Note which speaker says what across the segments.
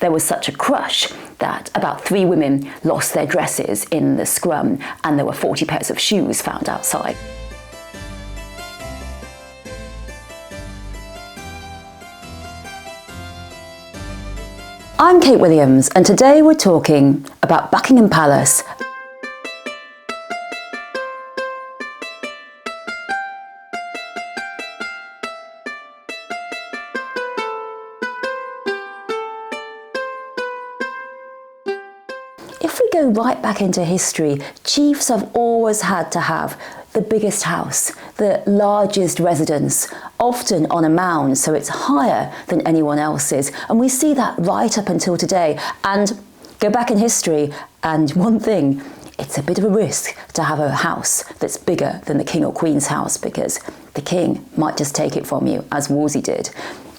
Speaker 1: there was such a crush that about 3 women lost their dresses in the scrum, and there were 40 pairs of shoes found outside. I'm Kate Williams, and today we're talking about Buckingham Palace. If we go right back into history, chiefs have always had to have the biggest house, the largest residence, often on a mound, so it's higher than anyone else's. And we see that right up until today. And go back in history, and one thing, it's a bit of a risk to have a house that's bigger than the king or queen's house, because the king might just take it from you, as Wolsey did.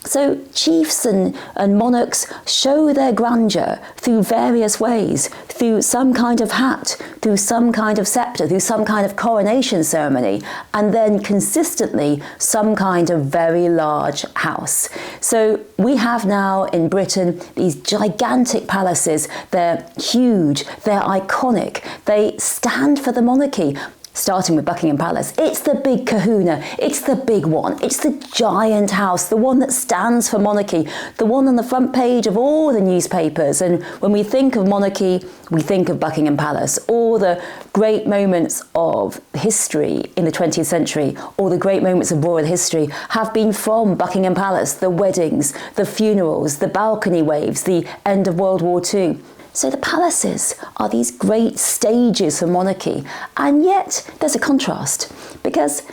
Speaker 1: So chiefs and monarchs show their grandeur through various ways, through some kind of hat, through some kind of sceptre, through some kind of coronation ceremony, and then consistently some kind of very large house. So we have now in Britain these gigantic palaces. They're huge, they're iconic, they stand for the monarchy. Starting with Buckingham Palace, it's the big kahuna, it's the big one, it's the giant house, the one that stands for monarchy, the one on the front page of all the newspapers. And when we think of monarchy, we think of Buckingham Palace. All the great moments of history in the 20th century, all the great moments of royal history have been from Buckingham Palace. The weddings, the funerals, the balcony waves, the end of World War II. So the palaces are these great stages for monarchy, and yet there's a contrast, because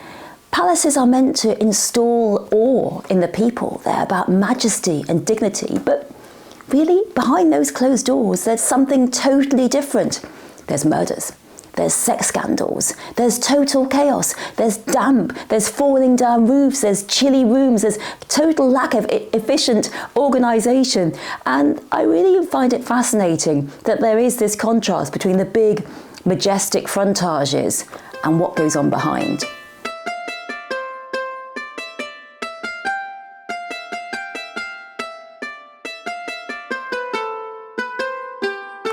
Speaker 1: palaces are meant to install awe in the people. They're about majesty and dignity, but really behind those closed doors there's something totally different. There's murders, there's sex scandals, there's total chaos, there's damp, there's falling down roofs, there's chilly rooms, there's total lack of efficient organisation. And I really find it fascinating that there is this contrast between the big, majestic frontages and what goes on behind.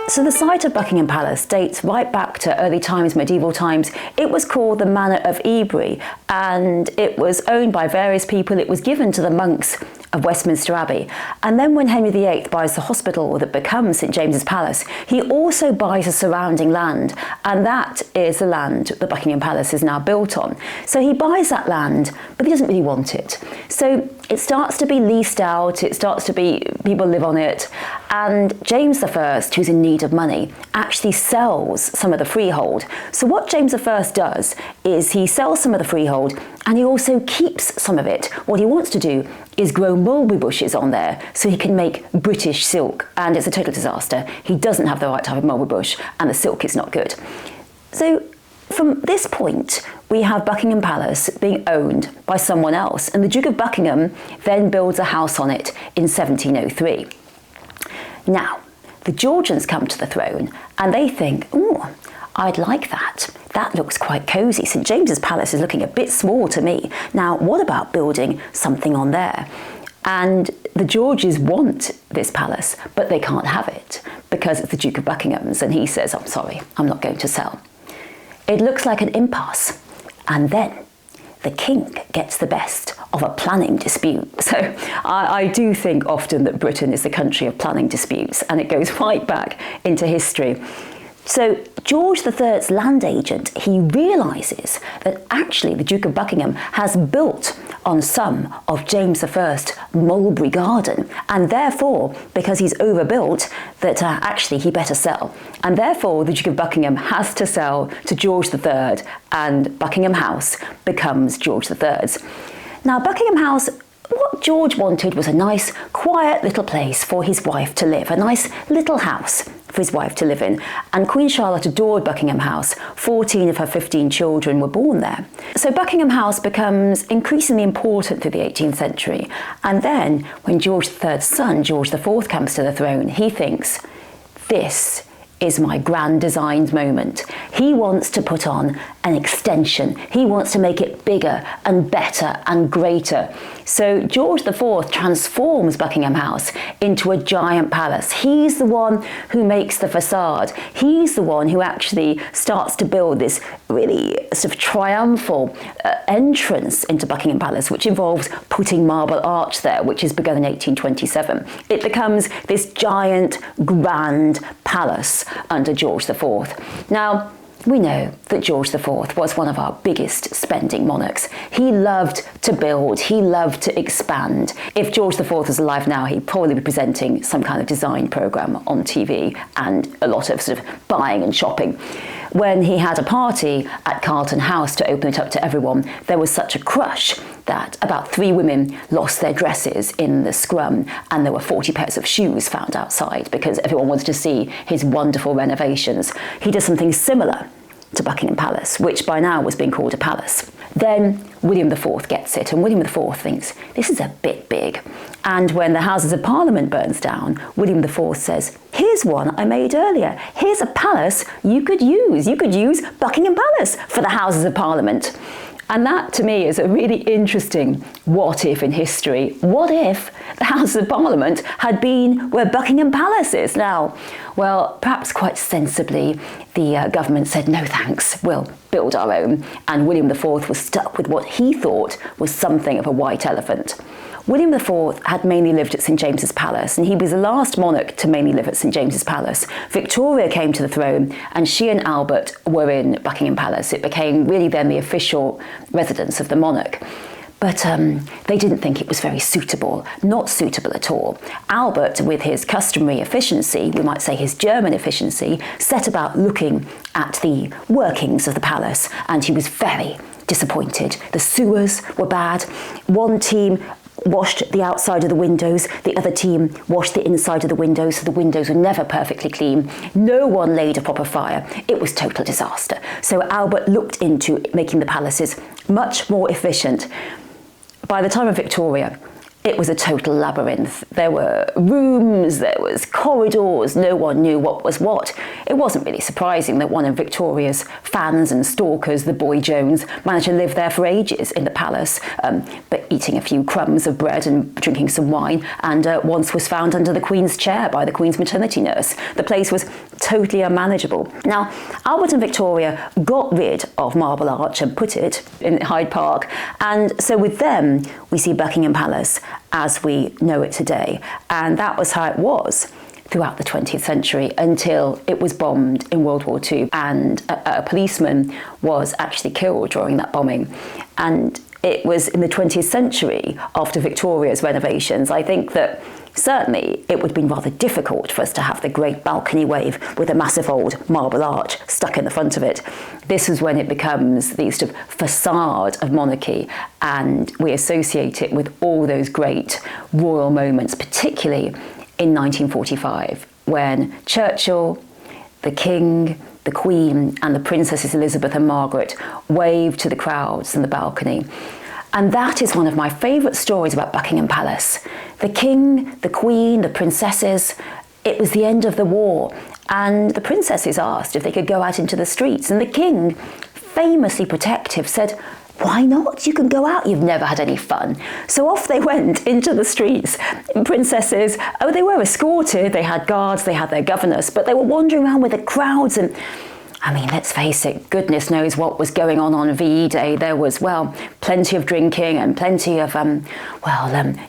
Speaker 1: So the site of Buckingham Palace dates right back to early times, medieval times. It was called the Manor of Ebury, and it was owned by various people. It was given to the monks of Westminster Abbey. And then when Henry VIII buys the hospital that becomes St James's Palace, he also buys the surrounding land, and that is the land that Buckingham Palace is now built on. So he buys that land, but he doesn't really want it. So it starts to be leased out, it starts to be, people live on it, and James I, who's in need of money, actually sells some of the freehold. So what James I does is he sells some of the freehold, and he also keeps some of it. What he wants to do is grow mulberry bushes on there so he can make British silk, and it's a total disaster. He doesn't have the right type of mulberry bush, and the silk is not good. So from this point, we have Buckingham Palace being owned by someone else, and the Duke of Buckingham then builds a house on it in 1703. Now, the Georgians come to the throne, and they think, oh, I'd like that. That looks quite cosy. St James's Palace is looking a bit small to me. Now, what about building something on there? And the Georges want this palace, but they can't have it because it's the Duke of Buckingham's, and he says, I'm sorry, I'm not going to sell. It looks like an impasse, and then the king gets the best of a planning dispute. So I do think often that Britain is the country of planning disputes, and it goes right back into history. So George III's land agent, he realises that actually the Duke of Buckingham has built on some of James I's mulberry garden, and therefore, because he's overbuilt, that actually he better sell. And therefore the Duke of Buckingham has to sell to George III, and Buckingham House becomes George III's. Now Buckingham House, what George wanted was a nice, quiet little place for his wife to live, a nice little house for his wife to live in. And Queen Charlotte adored Buckingham House. 14 of her 15 children were born there. So Buckingham House becomes increasingly important through the 18th century. And then when George III's son, George IV, comes to the throne, he thinks, this is my grand designed moment. He wants to put on an extension. He wants to make it bigger and better and greater. So George IV transforms Buckingham House into a giant palace. He's the one who makes the facade. He's the one who actually starts to build this really sort of triumphal entrance into Buckingham Palace, which involves putting marble arch there, which is begun in 1827. It becomes this giant, grand palace under George IV. Now, we know that George IV was one of our biggest spending monarchs. He loved to build, he loved to expand. If George IV was alive now, he'd probably be presenting some kind of design programme on TV and a lot of sort of buying and shopping. When he had a party at Carlton House to open it up to everyone, there was such a crush that about 3 women lost their dresses in the scrum, and there were 40 pairs of shoes found outside because everyone wanted to see his wonderful renovations. He did something similar to Buckingham Palace, which by now was being called a palace. Then William IV gets it, and William IV thinks, this is a bit big. And when the Houses of Parliament burns down, William IV says, here's one I made earlier. Here's a palace you could use. You could use Buckingham Palace for the Houses of Parliament. And that, to me, is a really interesting what if in history. What if the Houses of Parliament had been where Buckingham Palace is now? Well, perhaps quite sensibly, the government said, no thanks, we'll build our own. And William IV was stuck with what he thought was something of a white elephant. William IV had mainly lived at St James's Palace, and he was the last monarch to mainly live at St James's Palace. Victoria came to the throne, and she and Albert were in Buckingham Palace. It became really then the official residence of the monarch. But they didn't think it was very suitable, not suitable at all. Albert, with his customary efficiency, we might say his German efficiency, set about looking at the workings of the palace, and he was very disappointed. The sewers were bad. One team washed the outside of the windows, the other team washed the inside of the windows, so the windows were never perfectly clean. No one laid a proper fire. It was total disaster. So Albert looked into making the palaces much more efficient. By the time of Victoria, it was a total labyrinth. There were rooms, there was corridors, no one knew what was what. It wasn't really surprising that one of Victoria's fans and stalkers, the boy Jones, managed to live there for ages in the palace, but eating a few crumbs of bread and drinking some wine, and once was found under the Queen's chair by the Queen's maternity nurse. The place was totally unmanageable. Now, Albert and Victoria got rid of Marble Arch and put it in Hyde Park, and so with them, we see Buckingham Palace as we know it today. And that was how it was throughout the 20th century until it was bombed in World War II, and a policeman was actually killed during that bombing. And it was in the 20th century, after Victoria's renovations, I think that certainly it would have been rather difficult for us to have the great balcony wave with a massive old marble arch stuck in the front of it. This is when it becomes the sort of facade of monarchy, and we associate it with all those great royal moments, particularly in 1945, when Churchill, the King, the Queen and the Princesses Elizabeth and Margaret waved to the crowds on the balcony. And that is one of my favourite stories about Buckingham Palace. The King, the Queen, the Princesses, it was the end of the war, and the princesses asked if they could go out into the streets, and the King, famously protective, said, why not? You can go out, you've never had any fun. So off they went into the streets. Princesses, they were escorted, they had guards, they had their governess, but they were wandering around with the crowds, and I mean, let's face it, goodness knows what was going on VE Day. There was, well, plenty of drinking and plenty of,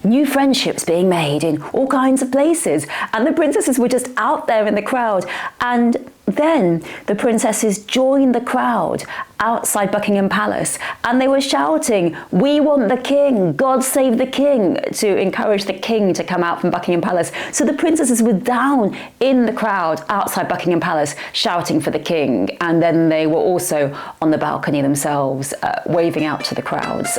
Speaker 1: new friendships being made in all kinds of places. And the princesses were just out there in the crowd. And then the princesses joined the crowd outside Buckingham Palace, and they were shouting, we want the king, God save the king, to encourage the king to come out from Buckingham Palace. So the princesses were down in the crowd outside Buckingham Palace shouting for the king, and then they were also on the balcony themselves, waving out to the crowds.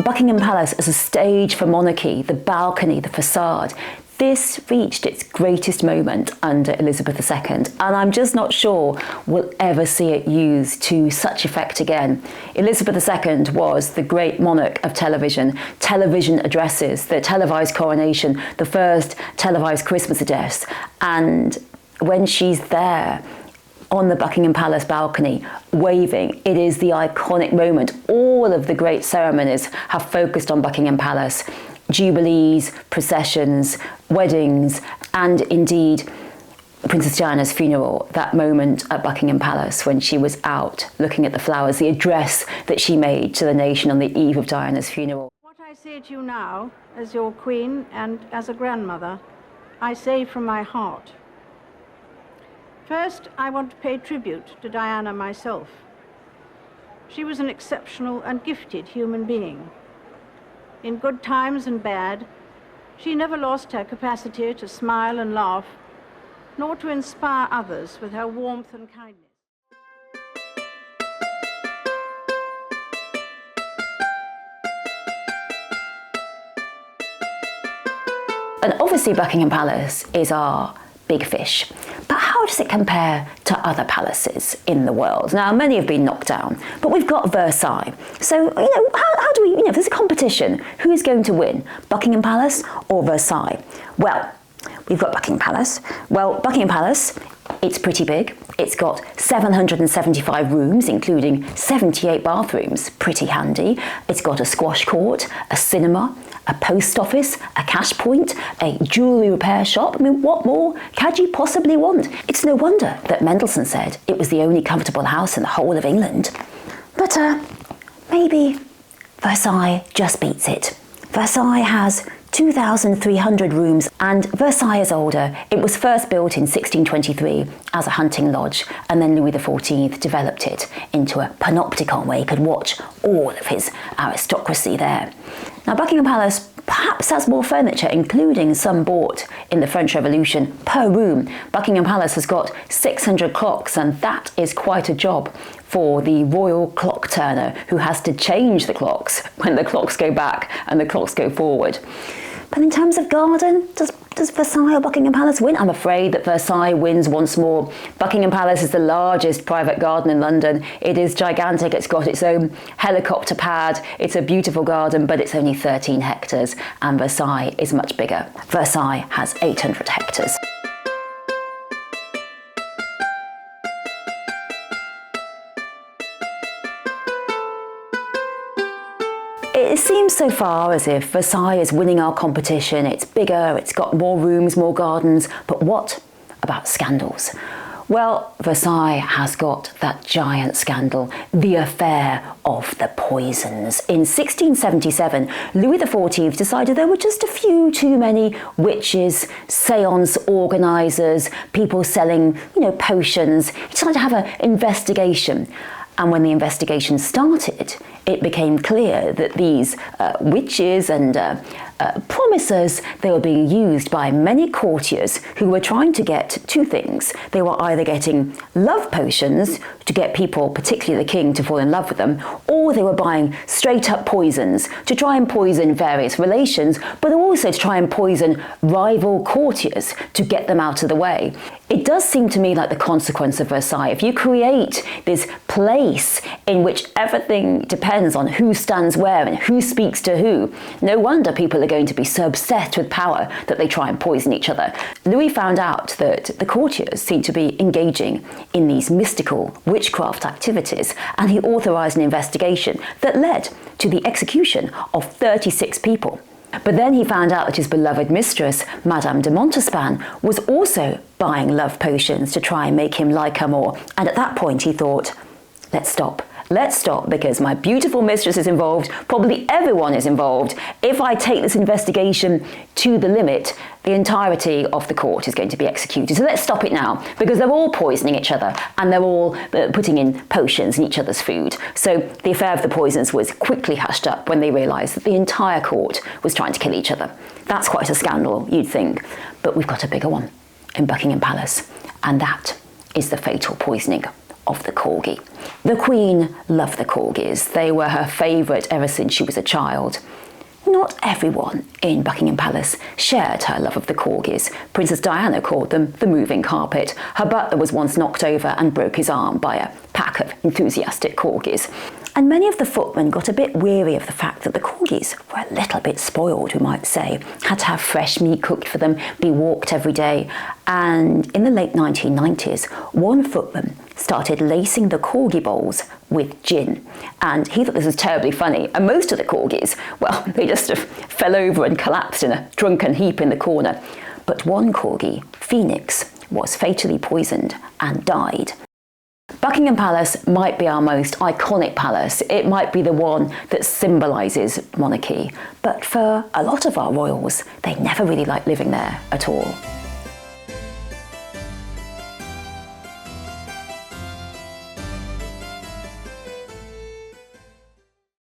Speaker 1: Buckingham Palace as a stage for monarchy, the balcony, the facade, this reached its greatest moment under Elizabeth II, and I'm just not sure we'll ever see it used to such effect again. Elizabeth II was the great monarch of television addresses, the televised coronation, the first televised Christmas address, and when she's there on the Buckingham Palace balcony waving, it is the iconic moment. All of the great ceremonies have focused on Buckingham Palace. Jubilees, processions, weddings, and indeed Princess Diana's funeral, that moment at Buckingham Palace when she was out looking at the flowers, the address that she made to the nation on the eve of Diana's funeral.
Speaker 2: What I say to you now, as your Queen and as a grandmother, I say from my heart. First, I want to pay tribute to Diana myself. She was an exceptional and gifted human being. In good times and bad, she never lost her capacity to smile and laugh, nor to inspire others with her warmth and kindness.
Speaker 1: And obviously Buckingham Palace is our big fish. But how does it compare to other palaces in the world? Now, many have been knocked down, but we've got Versailles. So, how do we, if there's a competition, who's going to win, Buckingham Palace or Versailles? Well, we've got Buckingham Palace. Well, Buckingham Palace, it's pretty big. It's got 775 rooms, including 78 bathrooms. Pretty handy. It's got a squash court, a cinema, a post office, a cash point, a jewellery repair shop. I mean, what more could you possibly want? It's no wonder that Mendelssohn said it was the only comfortable house in the whole of England. But maybe Versailles just beats it. Versailles has 2,300 rooms, and Versailles is older. It was first built in 1623 as a hunting lodge, and then Louis XIV developed it into a panopticon where he could watch all of his aristocracy there. Now, Buckingham Palace perhaps has more furniture, including some bought in the French Revolution, per room. Buckingham Palace has got 600 clocks, and that is quite a job for the royal clock turner who has to change the clocks when the clocks go back and the clocks go forward. But in terms of garden, does Versailles or Buckingham Palace win? I'm afraid that Versailles wins once more. Buckingham Palace is the largest private garden in London. It is gigantic. It's got its own helicopter pad. It's a beautiful garden, but it's only 13 hectares, and Versailles is much bigger. Versailles has 800 hectares. It seems so far as if Versailles is winning our competition. It's bigger, it's got more rooms, more gardens, but what about scandals? Well, Versailles has got that giant scandal, the affair of the poisons. In 1677, Louis XIV decided there were just a few too many witches, seance organisers, people selling, potions. He decided to have an investigation. And when the investigation started, it became clear that these witches and promisers, they were being used by many courtiers who were trying to get two things. They were either getting love potions to get people, particularly the king, to fall in love with them, or they were buying straight up poisons to try and poison various relations, but also to try and poison rival courtiers to get them out of the way. It does seem to me like the consequence of Versailles. If you create this place in which everything depends on who stands where and who speaks to who, no wonder people are going to be so obsessed with power that they try and poison each other. Louis found out that the courtiers seemed to be engaging in these mystical witchcraft activities, and he authorised an investigation that led to the execution of 36 people. But then he found out that his beloved mistress, Madame de Montespan, was also buying love potions to try and make him like her more. And at that point he thought, let's stop. Let's stop, because my beautiful mistress is involved, probably everyone is involved. If I take this investigation to the limit, the entirety of the court is going to be executed. So let's stop it now, because they're all poisoning each other and they're all putting in potions in each other's food. So the affair of the poisons was quickly hushed up when they realised that the entire court was trying to kill each other. That's quite a scandal, you'd think. But we've got a bigger one in Buckingham Palace, and that is the fatal poisoning of the corgi. The Queen loved the corgis. They were her favourite ever since she was a child. Not everyone in Buckingham Palace shared her love of the corgis. Princess Diana called them the moving carpet. Her butler was once knocked over and broke his arm by a pack of enthusiastic corgis. And many of the footmen got a bit weary of the fact that the corgis were a little bit spoiled, we might say, had to have fresh meat cooked for them, be walked every day. And in the late 1990s, one footman started lacing the corgi bowls with gin. And he thought this was terribly funny. And most of the corgis, well, they just sort of fell over and collapsed in a drunken heap in the corner. But one corgi, Phoenix, was fatally poisoned and died. Buckingham Palace might be our most iconic palace. It might be the one that symbolises monarchy. But for a lot of our royals, they never really liked living there at all.